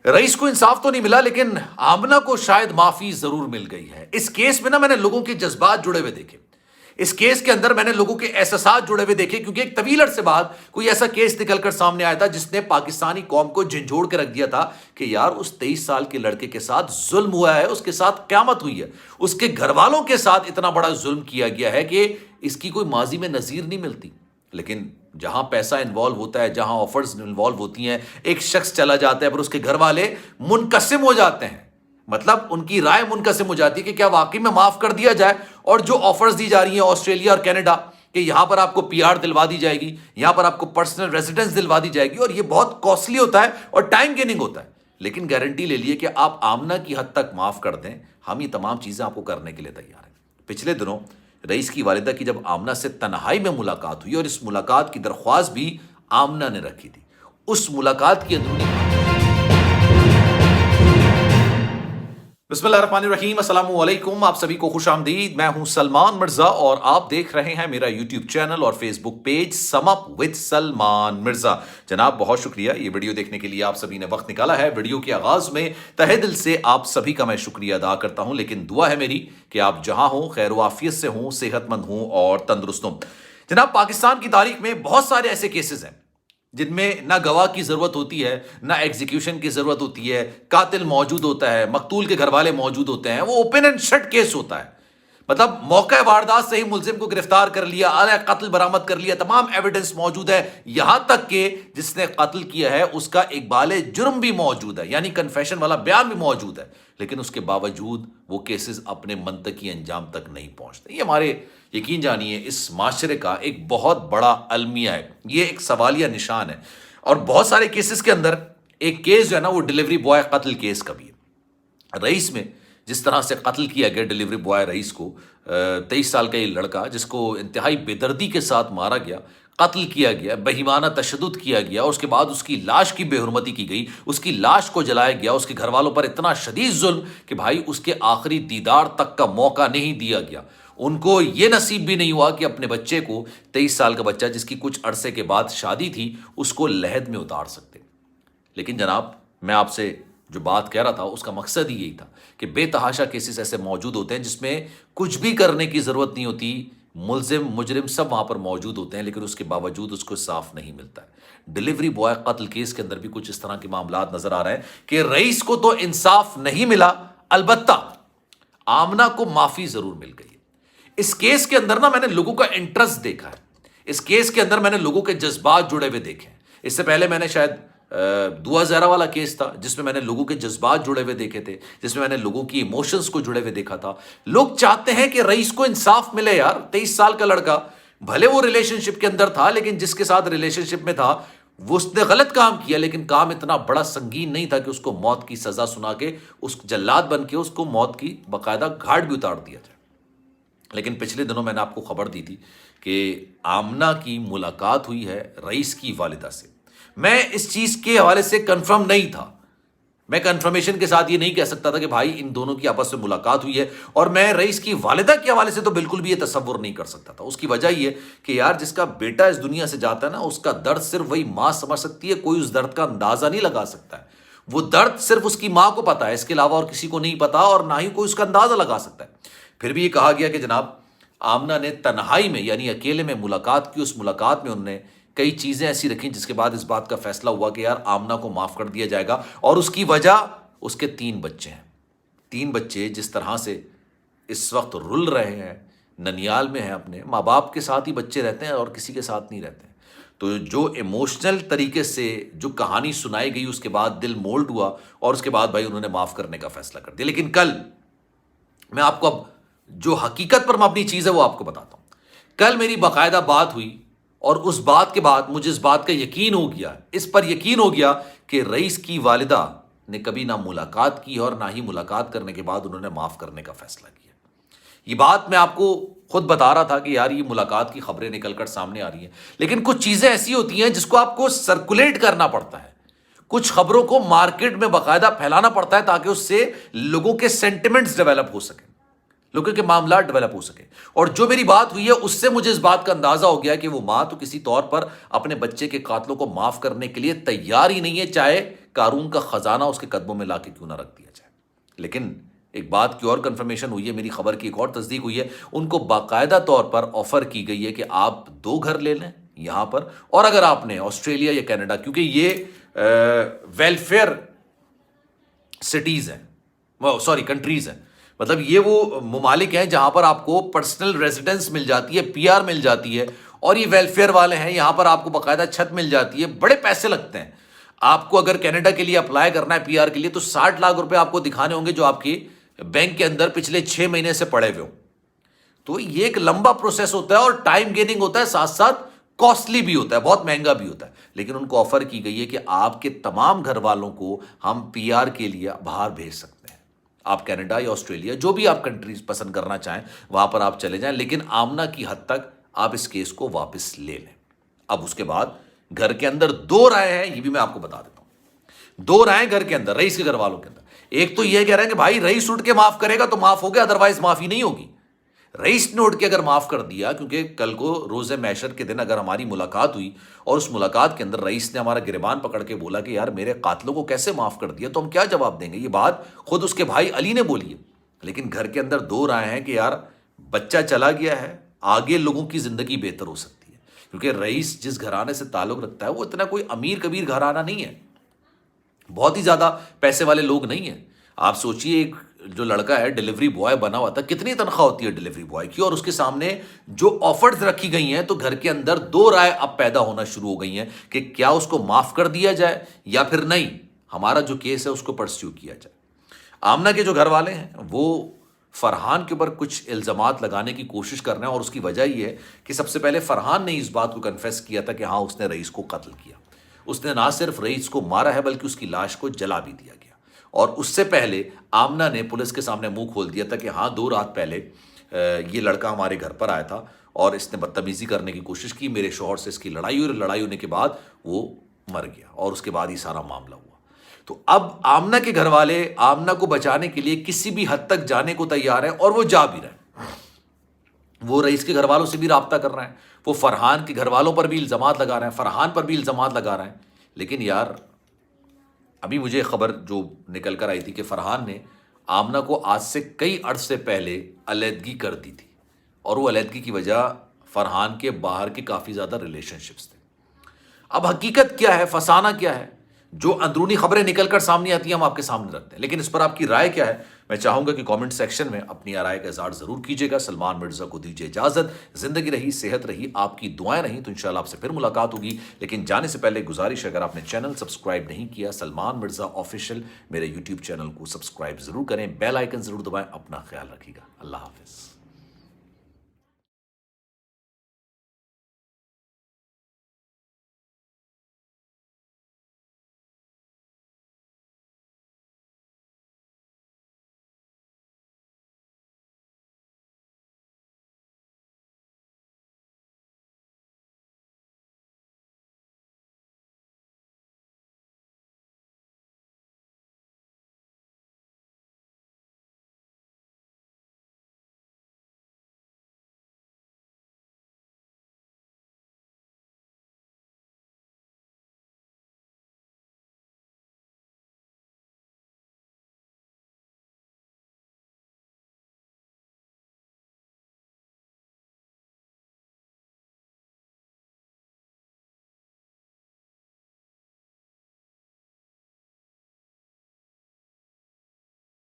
رئیس کو انصاف تو نہیں ملا لیکن آمنہ کو شاید معافی ضرور مل گئی ہے. اس کیس میں نا میں نے لوگوں کے جذبات جڑے ہوئے دیکھے. اس کیس کے اندر میں نے لوگوں کے احساسات جڑے ہوئے دیکھے کیونکہ ایک طویل عرصے بعد کوئی ایسا کیس نکل کر سامنے آیا تھا جس نے پاکستانی قوم کو جھنجھوڑ کے رکھ دیا تھا کہ یار اس 23 سال کے لڑکے کے ساتھ ظلم ہوا ہے, اس کے ساتھ قیامت ہوئی ہے, اس کے گھر والوں کے ساتھ اتنا بڑا ظلم کیا گیا ہے کہ اس کی کوئی ماضی میں نظیر نہیں ملتی. لیکن جہاں پیسہ انوالو ہوتا ہے, جہاں آفرز انوالو ہوتی ہیں, ایک شخص چلا جاتا ہے پر اس کے گھر والے منقسم ہو جاتے ہیں. مطلب ان کی رائے منقسم ہو جاتی ہے کہ کیا واقعی میں معاف کر دیا جائے. اور جو آفرز دی جا رہی ہیں آسٹریلیا اور کینیڈا کہ یہاں پر آپ کو پی آر دلوا دی جائے گی, یہاں پر آپ کو پرسنل ریزیڈنس دلوا دی جائے گی, اور یہ بہت کاسٹلی ہوتا ہے اور ٹائم گیننگ ہوتا ہے. لیکن گارنٹی لے لیے کہ آپ آمنہ کی حد تک معاف کر دیں, ہم یہ تمام چیزیں آپ کو کرنے کے لیے تیار ہیں. پچھلے دنوں رئیس کی والدہ کی جب آمنہ سے تنہائی میں ملاقات ہوئی, اور اس ملاقات کی درخواست بھی آمنہ نے رکھی تھی, اس ملاقات کی اندرونی بسم اللہ الرحمن الرحیم. السلام علیکم, آپ سبھی کو خوش آمدید. میں ہوں سلمان مرزا اور آپ دیکھ رہے ہیں میرا یوٹیوب چینل اور Facebook page sum up with Salman Mirza. جناب بہت شکریہ یہ ویڈیو دیکھنے کے لیے آپ سبھی نے وقت نکالا ہے. ویڈیو کے آغاز میں تہہ دل سے آپ سبھی کا میں شکریہ ادا کرتا ہوں, لیکن دعا ہے میری کہ آپ جہاں ہوں خیر و عافیت سے ہوں, صحت مند ہوں اور تندرست ہوں. جناب پاکستان کی تاریخ میں بہت سارے ایسے کیسز ہیں جن میں نہ گواہ کی ضرورت ہوتی ہے, نہ ایگزیکیوشن کی ضرورت ہوتی ہے, قاتل موجود ہوتا ہے, مقتول کے گھر والے موجود ہوتے ہیں, وہ اوپن اینڈ شٹ کیس ہوتا ہے. مطلب موقع واردات سے ہی ملزم کو گرفتار کر لیا, آلہ قتل برآمد کر لیا, تمام ایویڈنس موجود ہے, یہاں تک کہ جس نے قتل کیا ہے اس کا اقبال جرم بھی موجود ہے, یعنی کنفیشن والا بیان بھی موجود ہے. لیکن اس کے باوجود وہ کیسز اپنے منطقی انجام تک نہیں پہنچتے. یہ ہمارے یقین جانیے اس معاشرے کا ایک بہت بڑا المیہ ہے, یہ ایک سوالیہ نشان ہے. اور بہت سارے کیسز کے اندر ایک کیس جو ہے نا وہ ڈیلیوری بوائے قتل کیس کا بھی ہے. رئیس میں جس طرح سے قتل کیا گیا ڈیلیوری بوائے رئیس کو, 23 سال کا یہ لڑکا جس کو انتہائی بے دردی کے ساتھ مارا گیا, قتل کیا گیا, بہیمانہ تشدد کیا گیا, اور اس کے بعد اس کی لاش کی بے حرمتی کی گئی, اس کی لاش کو جلایا گیا, اس کے گھر والوں پر اتنا شدید ظلم کہ بھائی اس کے آخری دیدار تک کا موقع نہیں دیا گیا. ان کو یہ نصیب بھی نہیں ہوا کہ اپنے بچے کو, 23 سال کا بچہ جس کی کچھ عرصے کے بعد شادی تھی, اس کو لحد میں اتار سکتے. لیکن جناب میں آپ سے جو بات کہہ رہا تھا اس کا مقصد ہی یہی تھا کہ بے تحاشا کیسز ایسے موجود ہوتے ہیں جس میں کچھ بھی کرنے کی ضرورت نہیں ہوتی, ملزم مجرم سب وہاں پر موجود ہوتے ہیں, لیکن اس کے باوجود اس کو صاف نہیں ملتا ہے. ڈیلیوری بوائے قتل کیس کے اندر بھی کچھ اس طرح کے معاملات نظر آ رہے ہیں کہ رئیس کو تو انصاف نہیں ملا, البتہ آمنہ کو معافی ضرور مل گئی. اس کیس کے اندر نا میں نے لوگوں کا انٹرسٹ دیکھا ہے, اس کیس کے اندر میں نے لوگوں کے جذبات جڑے ہوئے دیکھے ہیں. اس سے پہلے میں نے شاید دعا زہرا والا کیس تھا جس میں میں نے لوگوں کے جذبات جڑے ہوئے دیکھے تھے, جس میں میں نے لوگوں کی ایموشنز کو جڑے ہوئے دیکھا تھا. لوگ چاہتے ہیں کہ رئیس کو انصاف ملے. یار 23 سال کا لڑکا, بھلے وہ ریلیشن شپ کے اندر تھا لیکن جس کے ساتھ ریلیشن شپ میں تھا وہ اس نے غلط کام کیا, لیکن کام اتنا بڑا سنگین نہیں تھا کہ اس کو موت کی سزا سنا کے, اس جلاد بن کے اس کو موت کی باقاعدہ گھاٹ بھی اتار دیا جائے. لیکن پچھلے دنوں میں نے آپ کو خبر دی تھی کہ آمنہ کی ملاقات ہوئی ہے رئیس کی والدہ سے. میں اس چیز کے حوالے سے کنفرم نہیں تھا, میں کنفرمیشن کے ساتھ یہ نہیں کہہ سکتا تھا کہ بھائی ان دونوں کی آپس میں ملاقات ہوئی ہے, اور میں رئیس کی والدہ کے حوالے سے تو بالکل بھی یہ تصور نہیں کر سکتا تھا. اس کی وجہ یہ کہ یار جس کا بیٹا اس دنیا سے جاتا ہے نا, اس کا درد صرف وہی ماں سمجھ سکتی ہے, کوئی اس درد کا اندازہ نہیں لگا سکتا ہے. وہ درد صرف اس کی ماں کو پتا ہے, اس کے علاوہ اور کسی کو نہیں پتا, اور نہ ہی کوئی اس کا اندازہ لگا سکتا ہے. پھر بھی یہ کہا گیا کہ جناب آمنہ نے تنہائی میں یعنی اکیلے میں ملاقات کی. اس ملاقات میں انہوں نے کئی چیزیں ایسی رکھیں جس کے بعد اس بات کا فیصلہ ہوا کہ یار آمنہ کو معاف کر دیا جائے گا. اور اس کی وجہ اس کے 3 بچے ہیں. 3 بچے جس طرح سے اس وقت رل رہے ہیں, ننیال میں ہیں, اپنے ماں باپ کے ساتھ ہی بچے رہتے ہیں اور کسی کے ساتھ نہیں رہتے ہیں. تو جو ایموشنل طریقے سے جو کہانی سنائی گئی اس کے بعد دل مولڈ ہوا, اور اس کے بعد بھائی انہوں نے معاف کرنے کا فیصلہ کر دیا. لیکن کل میں آپ کو اب جو حقیقت پر مبنی چیز ہے وہ آپ کو بتاتا ہوں. کل میری باقاعدہ بات ہوئی, اور اس بات کے بعد مجھے اس بات کا یقین ہو گیا, اس پر یقین ہو گیا کہ رئیس کی والدہ نے کبھی نہ ملاقات کی اور نہ ہی ملاقات کرنے کے بعد انہوں نے معاف کرنے کا فیصلہ کیا. یہ بات میں آپ کو خود بتا رہا تھا کہ یار یہ ملاقات کی خبریں نکل کر سامنے آ رہی ہیں, لیکن کچھ چیزیں ایسی ہوتی ہیں جس کو آپ کو سرکولیٹ کرنا پڑتا ہے, کچھ خبروں کو مارکیٹ میں باقاعدہ پھیلانا پڑتا ہے تاکہ اس سے لوگوں کے سینٹیمنٹس ڈیولپ ہو سکیں. لوگوں کے معاملات ڈیولپ ہو سکے. اور جو میری بات ہوئی ہے اس سے مجھے اس بات کا اندازہ ہو گیا کہ وہ ماں تو کسی طور پر اپنے بچے کے قاتلوں کو معاف کرنے کے لیے تیار ہی نہیں ہے، چاہے قارون کا خزانہ اس کے قدموں میں لا کے کیوں نہ رکھ دیا جائے. لیکن ایک بات کی اور کنفرمیشن ہوئی ہے، میری خبر کی ایک اور تصدیق ہوئی ہے. ان کو باقاعدہ طور پر آفر کی گئی ہے کہ آپ 2 گھر لے لیں یہاں پر، اور اگر آپ نے آسٹریلیا یا کینیڈا، کیونکہ یہ ویلفیئر سٹیز ہیں، سوری کنٹریز ہیں، مطلب یہ وہ ممالک ہیں جہاں پر آپ کو پرسنل ریزیڈنس مل جاتی ہے، پی آر مل جاتی ہے، اور یہ ویلفیئر والے ہیں، یہاں پر آپ کو باقاعدہ چھت مل جاتی ہے. بڑے پیسے لگتے ہیں. آپ کو اگر کینیڈا کے لیے اپلائی کرنا ہے پی آر کے لیے تو 60 لاکھ روپے آپ کو دکھانے ہوں گے جو آپ کی بینک کے اندر پچھلے 6 مہینے سے پڑے ہوئے ہوں. تو یہ ایک لمبا پروسیس ہوتا ہے اور ٹائم گیننگ ہوتا ہے، ساتھ ساتھ کاسٹلی بھی ہوتا ہے، بہت مہنگا بھی ہوتا ہے. لیکن ان کو آفر کی گئی ہے کہ آپ کے تمام گھر والوں کو ہم پی آر کے لیے باہر بھیج سکتے ہیں. آپ کینیڈا یا آسٹریلیا جو بھی آپ کنٹریز پسند کرنا چاہیں وہاں پر آپ چلے جائیں، لیکن آمنہ کی حد تک آپ اس کیس کو واپس لے لیں. اب اس کے بعد گھر کے اندر 2 رائے ہیں، یہ بھی میں آپ کو بتا دیتا ہوں. 2 رائے گھر کے اندر، رئیس کے گھر والوں کے اندر. ایک تو یہ کہہ رہے ہیں کہ بھائی رئیس اٹھ کے معاف کرے گا تو معاف ہو گیا، ادروائز معافی نہیں ہوگی. رئیس نے اٹھ کے اگر معاف کر دیا، کیونکہ کل کو روز محشر کے دن اگر ہماری ملاقات ہوئی اور اس ملاقات کے اندر رئیس نے ہمارا گریبان پکڑ کے بولا کہ یار میرے قاتلوں کو کیسے معاف کر دیا، تو ہم کیا جواب دیں گے؟ یہ بات خود اس کے بھائی علی نے بولی ہے. لیکن گھر کے اندر 2 رائے ہیں کہ یار بچہ چلا گیا ہے، آگے لوگوں کی زندگی بہتر ہو سکتی ہے. کیونکہ رئیس جس گھرانے سے تعلق رکھتا ہے وہ اتنا کوئی امیر کبیر گھرانہ نہیں ہے، بہت ہی زیادہ پیسے والے لوگ نہیں ہیں. آپ سوچئے ایک جو لڑکا ہے ڈیلیوری بوائے بنا ہوا تھا، کتنی تنخواہ ہوتی ہے ڈیلیوری بوائے کی، اور اس کے سامنے جو آفرز رکھی گئی ہیں، تو گھر کے اندر 2 رائے اب پیدا ہونا شروع ہو گئی ہیں کہ کیا اس کو معاف کر دیا جائے یا پھر نہیں، ہمارا جو کیس ہے اس کو پرسیو کیا جائے. آمنہ کے جو گھر والے ہیں وہ فرحان کے اوپر کچھ الزامات لگانے کی کوشش کر رہے ہیں، اور اس کی وجہ یہ ہے کہ سب سے پہلے فرحان نے اس بات کو کنفیس کیا تھا کہ ہاں اس نے رئیس کو قتل کیا. اس نے نہ صرف رئیس کو مارا ہے بلکہ اس کی لاش کو جلا بھی دیا گیا. اور اس سے پہلے آمنہ نے پولیس کے سامنے منہ کھول دیا تھا کہ ہاں 2 رات پہلے یہ لڑکا ہمارے گھر پر آیا تھا اور اس نے بدتمیزی کرنے کی کوشش کی، میرے شوہر سے اس کی لڑائی ہوئی، اور لڑائی ہونے کے بعد وہ مر گیا، اور اس کے بعد یہ سارا معاملہ ہوا. تو اب آمنہ کے گھر والے آمنہ کو بچانے کے لیے کسی بھی حد تک جانے کو تیار ہیں، اور وہ جا بھی رہے ہیں. وہ رئیس کے گھر والوں سے بھی رابطہ کر رہے ہیں، وہ فرحان کے گھر والوں پر بھی الزامات لگا رہے ہیں، فرحان پر بھی الزامات لگا رہے ہیں. لیکن یار ابھی مجھے خبر جو نکل کر آئی تھی کہ فرحان نے آمنہ کو آج سے کئی عرصے پہلے علیحدگی کر دی تھی، اور وہ علیحدگی کی وجہ فرحان کے باہر کے کافی زیادہ ریلیشن شپس تھے. اب حقیقت کیا ہے، فسانہ کیا ہے، جو اندرونی خبریں نکل کر سامنے آتی ہیں ہم آپ کے سامنے رکھتے ہیں. لیکن اس پر آپ کی رائے کیا ہے؟ میں چاہوں گا کہ کامنٹ سیکشن میں اپنی رائے کا اظہار ضرور کیجیے گا. سلمان مرزا کو دیجیے اجازت. زندگی رہی، صحت رہی، آپ کی دعائیں رہیں تو انشاءاللہ آپ سے پھر ملاقات ہوگی. لیکن جانے سے پہلے گزارش ہے، اگر آپ نے چینل سبسکرائب نہیں کیا سلمان مرزا آفیشیل میرے یوٹیوب چینل کو سبسکرائب ضرور کریں، بیل آئیکن ضرور دبائیں. اپنا خیال رکھیے گا. اللہ حافظ.